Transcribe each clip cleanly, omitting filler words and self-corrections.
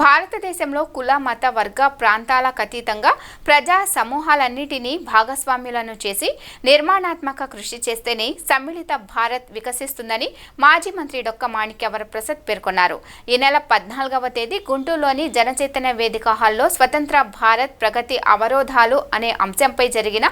భారతదేశంలో కుల మత వర్గ ప్రాంతాలకు అతీతంగా ప్రజా సమూహాలన్నిటినీ భాగస్వామ్యులను చేసి నిర్మాణాత్మక కృషి చేస్తేనే సమ్మిళిత భారత్ వికసిస్తుందని మాజీ మంత్రి డొక్క మాణిక్య వరప్రసాద్ పేర్కొన్నారు. ఈ నెల 14వ తేదీ గుంటూరులోని జనచైతన్య వేదిక హాల్లో స్వతంత్ర భారత్ ప్రగతి అవరోధాలు అనే అంశంపై జరిగిన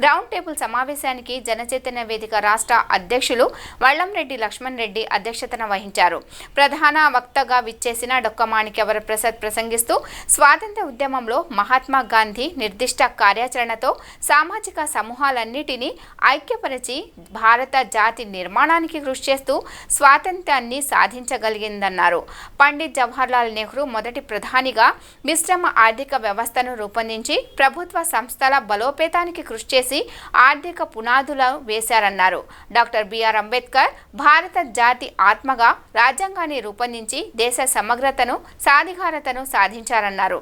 రౌండ్ టేబుల్ సమావేశానికి జనచైతన్య వేదిక రాష్ట్ర అధ్యక్షులు వల్లంరెడ్డి లక్ష్మణ్ రెడ్డి అధ్యక్షతన వహించారు. ప్రధాన వక్తగా విచ్చేసిన డొక్క మాణిక్య వరప్రసాద్ ప్రసంగిస్తూ స్వాతంత్ర్య ఉద్యమంలో మహాత్మా గాంధీ నిర్దిష్ట కార్యాచరణతో సామాజిక సమూహాలన్నిటినీ ఐక్యపరిచి భారత జాతి నిర్మాణానికి కృషి చేస్తూ స్వాతంత్ర్యాన్ని సాధించగలిగిందన్నారు. పండిట్ జవహర్లాల్ నెహ్రూ మొదటి ప్రధానిగా మిశ్రమ ఆర్థిక వ్యవస్థను రూపొందించి ప్రభుత్వ సంస్థల బలోపేతానికి కృషి చేసి ఆర్థిక పునాదులు వేశారన్నారు. డాక్టర్ బిఆర్ అంబేద్కర్ భారత జాతి ఆత్మగా రాజ్యాంగాన్ని రూపొందించి దేశ సమగ్రతను సాధికారతను సాధించారన్నారు.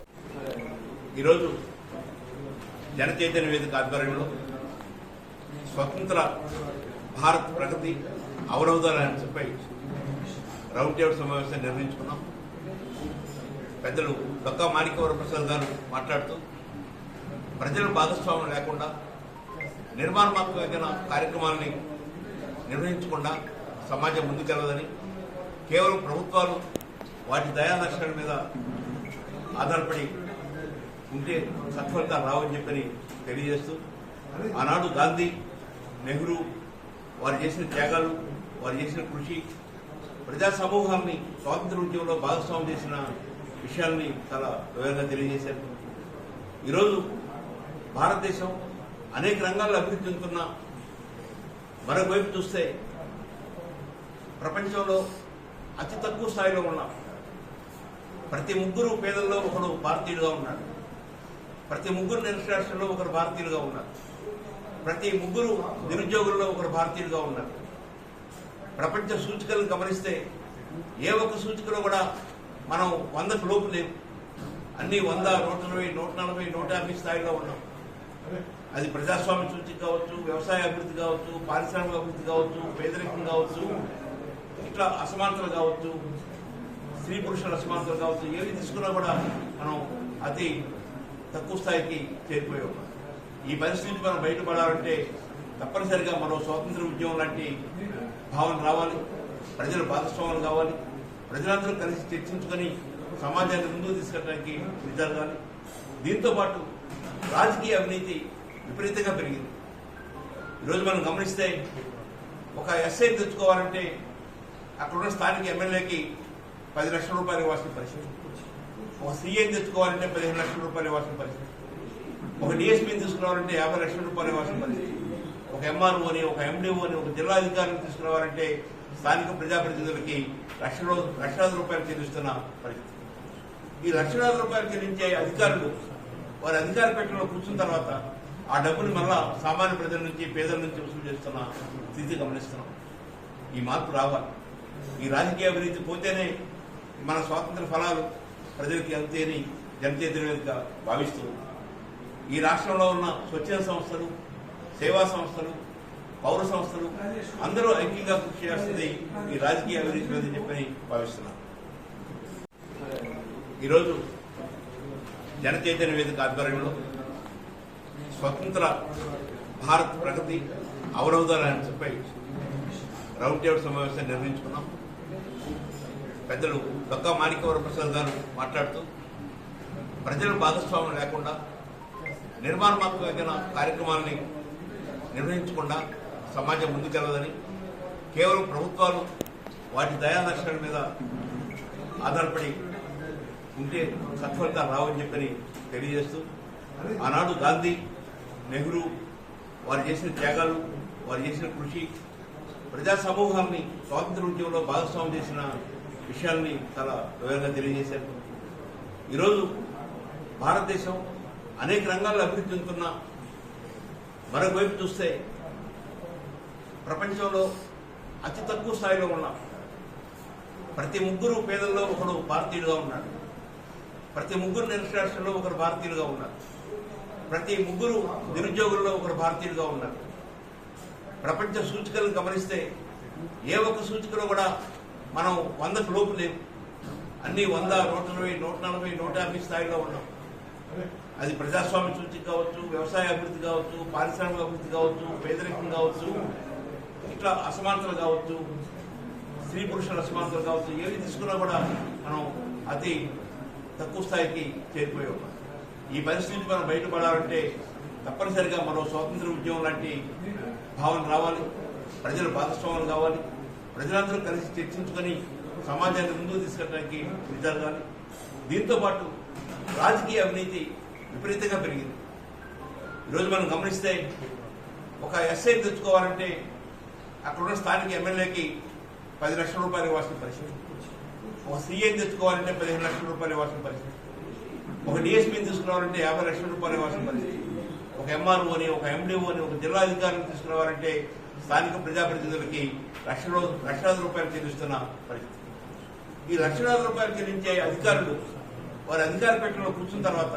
ఈరోజు జనచైతన్య వేదిక ఆధ్వర్యంలో స్వతంత్ర భారత్ ప్రగతి అవరోధాల అంశంపై రౌండ్ టేబుల్ సమావేశం నిర్వహించుకున్నాం. పెద్దలు డొక్క మాణిక్య వరప్రసాద్ గారు మాట్లాడుతూ ప్రజల భాగస్వామ్యం లేకుండా నిర్మాణాత్మకమైన కార్యక్రమాలని నిర్వహించకుండా సమాజం ముందుకెళ్లదని, కేవలం ప్రభుత్వాలు వాటి దయాదర్శనాల మీద ఆధారపడి ఉంటే సత్ఫలితాలు రావని చెప్పని తెలియజేస్తూ, ఆనాడు గాంధీ, నెహ్రూ వారు చేసిన త్యాగాలు, వారు చేసిన కృషి, ప్రజా సమూహాన్ని స్వాతంత్ర ఉద్యమంలో భాగస్వామ్యం చేసిన విషయాల్ని చాలా వివరంగా తెలియజేశారు. ఈరోజు భారతదేశం అనేక రంగాల్లో అభివృద్ధి చెందుతున్న మరొక వైపు చూస్తే ప్రపంచంలో అతి తక్కువ స్థాయిలో ఉన్న ప్రతి ముగ్గురు పేదల్లో ఒకడు భారతీయుడుగా ఉన్నాడు. ప్రతి ముగ్గురు నిరక్షరాస్యుల్లో ఒకరు భారతీయులుగా ఉన్నారు. ప్రతి ముగ్గురు నిరుద్యోగుల్లో ఒకరు భారతీయులుగా ఉన్నారు. ప్రపంచ సూచికలను గమనిస్తే ఏ ఒక్క సూచికలో కూడా మనం 100కు లోపు లేవు. అన్ని 100, 120, 140, 150 స్థాయిలో ఉన్నాం. అది ప్రజాస్వామ్య సూచిక కావచ్చు, వ్యవసాయ అభివృద్ధి కావచ్చు, పారిశ్రామిక అభివృద్ధి కావచ్చు, పేదరికం కావచ్చు, ఇట్లా అసమానతలు కావచ్చు, స్త్రీ పురుషుల అసమానతలు కావచ్చు, ఏవి తీసుకున్నా కూడా మనం అతి తక్కువ స్థాయికి చేరిపోయి ఉన్నాం. ఈ పరిస్థితి నుంచి మనం బయటపడాలంటే తప్పనిసరిగా మనం స్వాతంత్ర ఉద్యమం లాంటి భావన రావాలి, ప్రజల భాగస్వామ్యం కావాలి, ప్రజలందరూ కలిసి చర్చించుకొని సమాజాన్ని ముందుకు తీసుకెళ్ళడానికి జరగాలి. దీంతో పాటు రాజకీయ అవినీతి విపరీతంగా పెరిగింది. ఈరోజు మనం గమనిస్తే ఒక ఎస్ఐ తెచ్చుకోవాలంటే అక్కడున్న స్థానిక ఎమ్మెల్యేకి 10 లక్షల రూపాయలు ఇవ్వాల్సిన పరిస్థితి, ఒక సీఎం తెచ్చుకోవాలంటే 15 లక్షల రూపాయలు ఇవ్వాల్సిన పరిస్థితి, ఒక డిఎస్పీని తీసుకురావాలంటే 50 లక్షల రూపాయలు ఇవ్వాల్సిన పరిస్థితి, ఒక ఎంఆర్ఓని, ఒక ఎండిఓని, ఒక జిల్లా అధికారిని తీసుకురావాలంటే స్థానిక ప్రజాప్రతినిధులకి లక్షలాది రూపాయలు చెల్లిస్తున్న పరిస్థితి. ఈ లక్షలాది రూపాయలు చెల్లించే అధికారులు వారి అధికార పీఠంలో కూర్చున్న తర్వాత ఆ డబ్బుని మళ్ళా సామాన్య ప్రజల నుంచి, పేదల నుంచి వసూలు చేస్తున్న స్థితి గమనిస్తున్నాం. ఈ మార్పు రావాలి. ఈ రాజకీయ అవినీతి పోతేనే మన స్వాతంత్ర ఫలాలు ప్రజలకి అంతేని జనచైతన్య వేదిక భావిస్తూ, ఈ రాష్ట్రంలో ఉన్న స్వచ్ఛంద సంస్థలు, సేవా సంస్థలు, పౌర సంస్థలు అందరూ ఐక్యంగా కృషి చేస్తుంది ఈ రాజకీయ అవినీతి మీద చెప్పని భావిస్తున్నాం. ఈరోజు జనచైతన్య వేదిక ఆధ్వర్యంలో స్వతంత్ర భారత్ ప్రగతి అవరోధాల అంశంపై రౌండ్ టేబుల్ సమావేశం నిర్వహించుకున్నాం. పెద్దలు డొక్క మాణిక్య వరప్రసాద్ గారు మాట్లాడుతూ ప్రజల భాగస్వామ్యం లేకుండా నిర్మాణాత్మకమైన కార్యక్రమాలని నిర్వహించకుండా సమాజం ముందుకెళ్లదని, కేవలం ప్రభుత్వాలు వాటి దయాదర్శనాల మీద ఆధారపడి ఉంటే సత్ఫలితాలు రావని చెప్పని తెలియజేస్తూ, ఆనాడు గాంధీ, నెహ్రూ వారు చేసిన త్యాగాలు, వారు చేసిన కృషి, ప్రజా సమూహాన్ని స్వాతంత్ర ఉద్యమంలో భాగస్వామ్యం చేసిన విషయాల్ని చాలా వివరంగా తెలియజేశారు. ఈరోజు భారతదేశం అనేక రంగాల్లో అభివృద్ధి చెందుతున్న మరొక వైపు చూస్తే ప్రపంచంలో అతి తక్కువ స్థాయిలో ఉన్న ప్రతి ముగ్గురు పేదల్లో ఒకడు భారతీయుడుగా ఉన్నాడు. ప్రతి ముగ్గురు నిరక్షరాస్యుల్లో ఒకరు భారతీయులుగా ఉన్నారు. ప్రతి ముగ్గురు నిరుద్యోగుల్లో ఒకరు భారతీయులుగా ఉన్నారు. ప్రపంచ సూచికలను గమనిస్తే ఏ ఒక్క సూచికలో కూడా మనం 100కు లోపు లేవు. అన్ని 100, 120, 140, 150 స్థాయిలో ఉన్నాం. అది ప్రజాస్వామ్య సూచిక కావచ్చు, వ్యవసాయ అభివృద్ధి కావచ్చు, పారిశ్రామిక అభివృద్ధి కావచ్చు, పేదరికం కావచ్చు, ఇట్లా అసమానతలు కావచ్చు, స్త్రీ పురుషుల అసమానతలు కావచ్చు, ఏవి తీసుకున్నా కూడా మనం అతి తక్కువ స్థాయికి చేరిపోయి ఉన్నాం. ఈ పరిస్థితి మనం బయటపడాలంటే తప్పనిసరిగా మనం స్వాతంత్ర ఉద్యమం లాంటి భావన రావాలి, ప్రజలు భాగస్వాములు కావాలి, ప్రజలందరూ కలిసి చర్చించుకొని సమాజాన్ని ముందుకు తీసుకెళ్ళడానికి జరగాలి. దీంతో పాటు రాజకీయ అవినీతి విపరీతంగా పెరిగింది. ఈరోజు మనం గమనిస్తే ఒక ఎస్ఐ తెచ్చుకోవాలంటే అక్కడున్న స్థానిక ఎమ్మెల్యేకి 10 లక్షల రూపాయలు ఇవ్వాల్సిన పరిస్థితి, ఒక సీఎం తెచ్చుకోవాలంటే 15 లక్షల రూపాయలు ఇవ్వాల్సిన పరిస్థితి, ఒక డిఎస్పీని తీసుకురావాలంటే 50 లక్షల రూపాయలు ఇవ్వాల్సిన పరిస్థితి, ఒక ఎంఆర్ఓ అని, ఒక ఎండిఓ అని, ఒక జిల్లా అధికారులను తీసుకురావాలంటే స్థానిక ప్రజాప్రతినిధులకి లక్షలాది రూపాయలు చెల్లిస్తున్న పరిస్థితి. ఈ లక్షలాది రూపాయలు చెల్లించే అధికారులు వారి అధికార పీఠంలో కూర్చున్న తర్వాత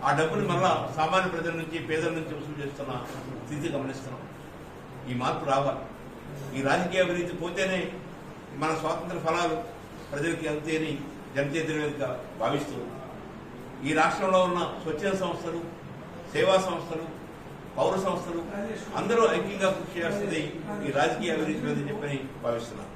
ఆ డబ్బుని మళ్ళా సామాన్య ప్రజల నుంచి, పేదల నుంచి వసూలు చేస్తున్న స్థితి గమనిస్తున్నాం. ఈ మార్పు రావాలి. ఈ రాజకీయ అవినీతి పోతేనే మన స్వాతంత్ర ఫలాలు ప్రజలకి అందుతాయని జనచైతన్య వేదిక భావిస్తూ ఈ రాష్ట్రంలో ఉన్న స్వచ్ఛంద సంస్థలు, సేవా సంస్థలు, పౌర సంస్థలు అందరూ ఐక్యంగా కృషి చేస్తుంది ఈ రాజకీయ అవినీతి మీద చెప్పని భావిస్తున్నాను.